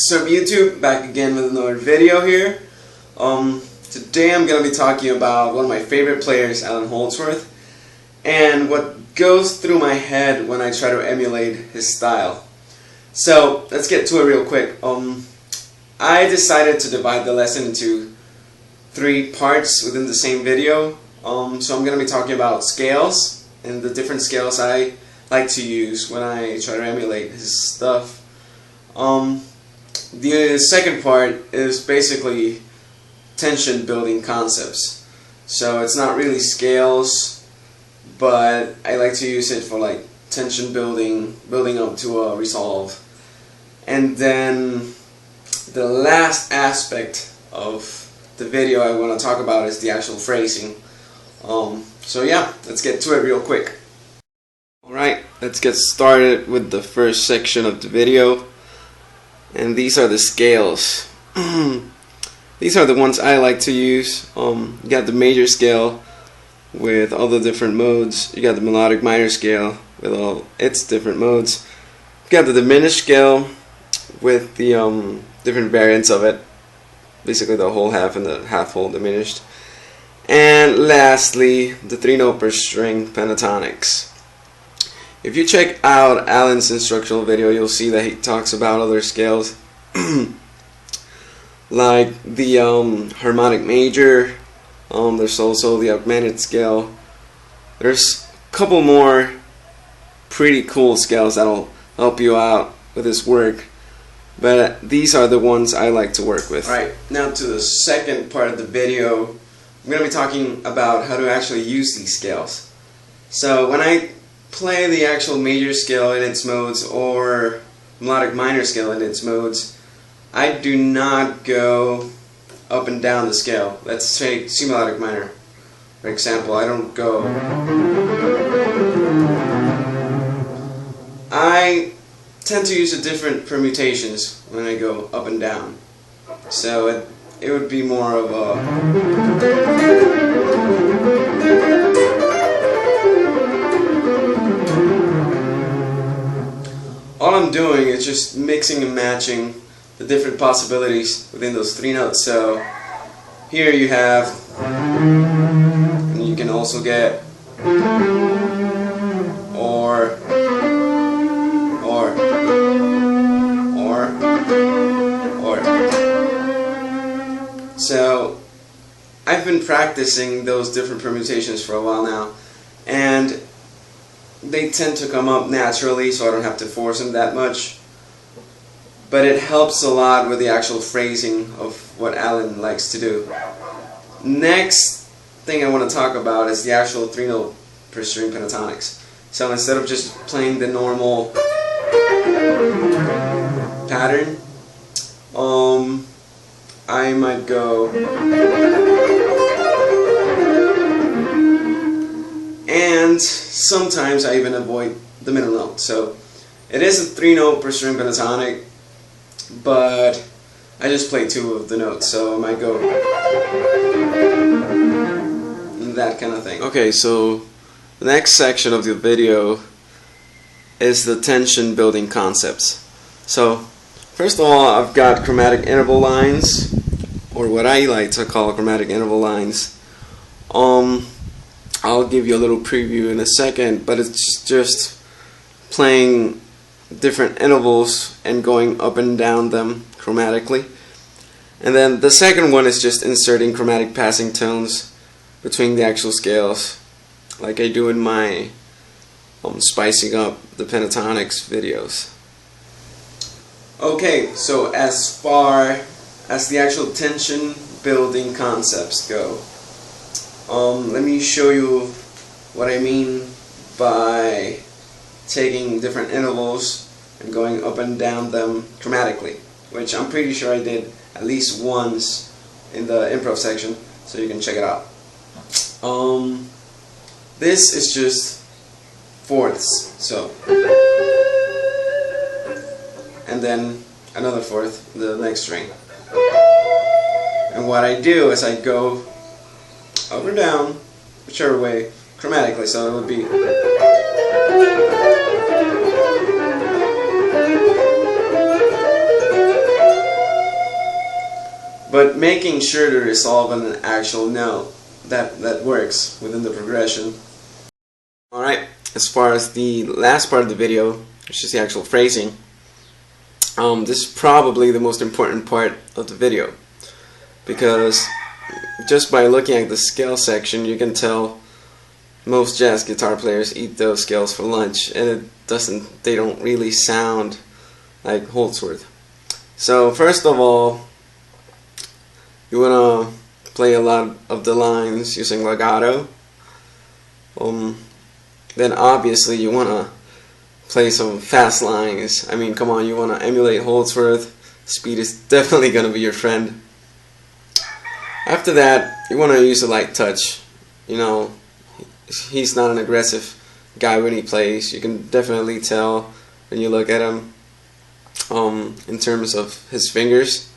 So YouTube, back again with another video here. Today I'm going to be talking about one of my favorite players, Allan Holdsworth, and what goes through my head when I try to emulate his style. So let's get to it real quick. I decided to divide the lesson into 3 parts within the same video. So I'm going to be talking about scales and the different scales I like to use when I try to emulate his stuff. The second part is basically tension building concepts. So it's not really scales, but I like to use it for like tension building up to a resolve. And then the last aspect of the video I want to talk about is the actual phrasing. So yeah, let's get to it real quick. Alright, let's get started with the first section of the video. And these are the scales. These are the ones I like to use. You got the major scale with all the different modes. You got the melodic minor scale with all its different modes. You got the diminished scale with the different variants of it. Basically the whole half and the half whole diminished. And lastly, the 3-note per string pentatonics. If you check out Allan's instructional video, you'll see that he talks about other scales like the harmonic major. There's also the augmented scale. There's a couple more pretty cool scales that'll help you out with this work, but these are the ones I like to work with. Right, now to the second part of the video, I'm going to be talking about how to actually use these scales. So when I play the actual major scale in its modes or melodic minor scale in its modes, I do not go up and down the scale. Let's take C melodic minor, for example. I don't go. I tend to use the different permutations when I go up and down. So it would be more of a... All I'm doing is just mixing and matching the different possibilities within those 3 notes. So here you have, and you can also get or. So I've been practicing those different permutations for a while now, and they tend to come up naturally, so I don't have to force them that much. But it helps a lot with the actual phrasing of what Allan likes to do. Next thing I want to talk about is the actual 3-note per string pentatonics. So instead of just playing the normal pattern, I might go, and sometimes I even avoid the middle note. So it is a 3-note per string pentatonic, but I just play 2 of the notes, so I might go that kind of thing. Okay, so the next section of the video is the tension building concepts. So first of all, I've got chromatic interval lines, or what I like to call chromatic interval lines. I'll give you a little preview in a second, but it's just playing different intervals and going up and down them chromatically. And then the second one is just inserting chromatic passing tones between the actual scales, like I do in my spicing up the pentatonics videos. Okay, so as far as the actual tension building concepts go, let me show you what I mean by taking different intervals and going up and down them chromatically, which I'm pretty sure I did at least once in the improv section, so you can check it out. This is just fourths, so, and then another fourth, the next string. And what I do is I go up or down, whichever way, chromatically, so it would be. But making sure to resolve an actual note that works within the progression. Alright, as far as the last part of the video, which is the actual phrasing, this is probably the most important part of the video, because just by looking at the scale section you can tell most jazz guitar players eat those scales for lunch, and they don't really sound like Holdsworth. So first of all, you want to play a lot of the lines using legato. Then obviously you want to play some fast lines. I mean, come on, you want to emulate Holdsworth. Speed is definitely going to be your friend. After that, you want to use a light touch. You know, he's not an aggressive guy when he plays. You can definitely tell when you look at him in terms of his fingers.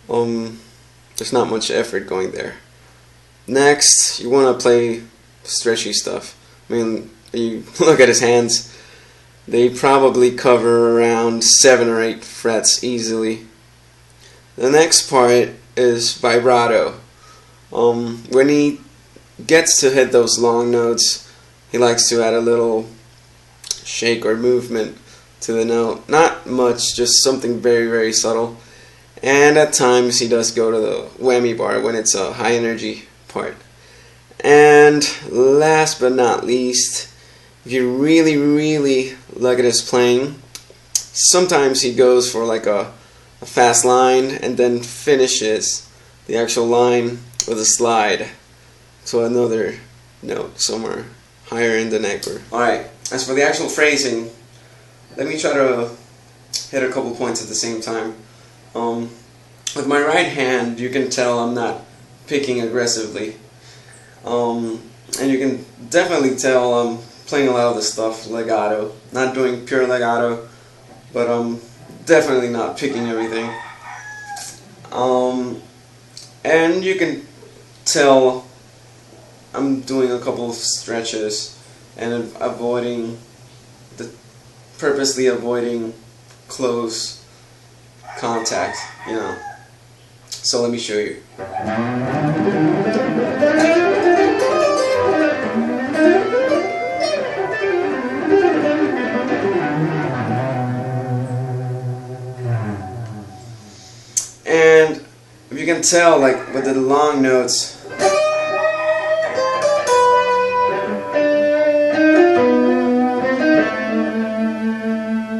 There's not much effort going there. Next, you want to play stretchy stuff. I mean, you look at his hands, they probably cover around 7 or 8 frets easily. The next part is vibrato. When he gets to hit those long notes, he likes to add a little shake or movement to the note. Not much, just something very, very subtle. And at times he does go to the whammy bar when it's a high energy part. And last but not least, if you really, really look at his playing, sometimes he goes for like a fast line and then finishes the actual line with a slide to another note somewhere higher in the neck. Alright, as for the actual phrasing, let me try to hit a couple points at the same time. With my right hand, you can tell I'm not picking aggressively. And you can definitely tell I'm playing a lot of the stuff legato. Not doing pure legato, but I'm definitely not picking everything. And you can tell I'm doing a couple of stretches and purposely avoiding close contact, you know. So let me show you. And if you can tell, like with the long notes,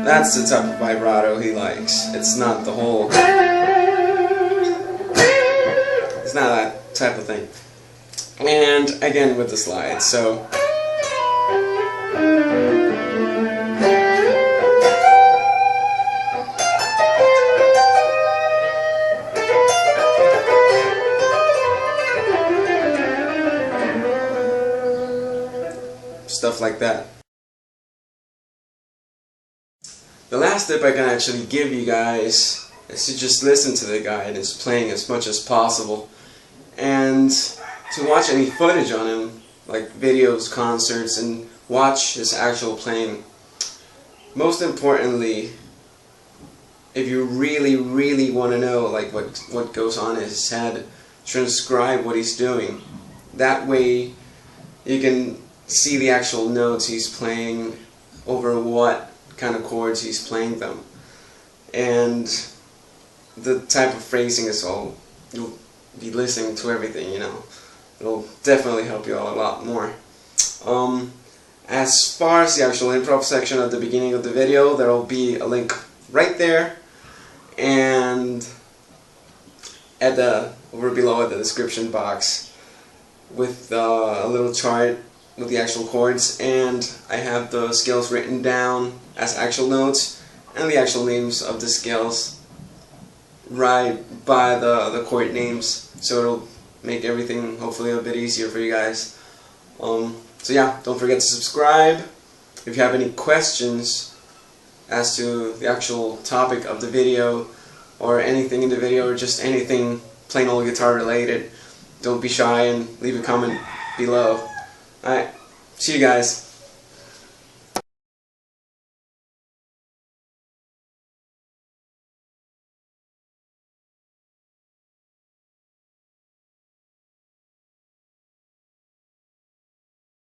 that's the type of vibrato he likes. It's not the whole, it's not that type of thing. And again with the slide, so stuff like that. The last tip I can actually give you guys is to just listen to the guy and his playing as much as possible, and to watch any footage on him, like videos, concerts, and watch his actual playing. Most importantly, if you really, really want to know like what goes on in his head, transcribe what he's doing. That way you can see the actual notes he's playing over what kind of chords he's playing them. And the type of phrasing is all, you'll be listening to everything, you know. It'll definitely help you out a lot more. As far as the actual improv section at the beginning of the video, there will be a link right there, and at the over below at the description box with a little chart with the actual chords, and I have the scales written down as actual notes and the actual names of the scales right by the chord names, so it'll make everything hopefully a bit easier for you guys. So yeah, don't forget to subscribe. If you have any questions as to the actual topic of the video, or anything in the video, or just anything plain old guitar related, don't be shy and leave a comment below. Alright, see you guys.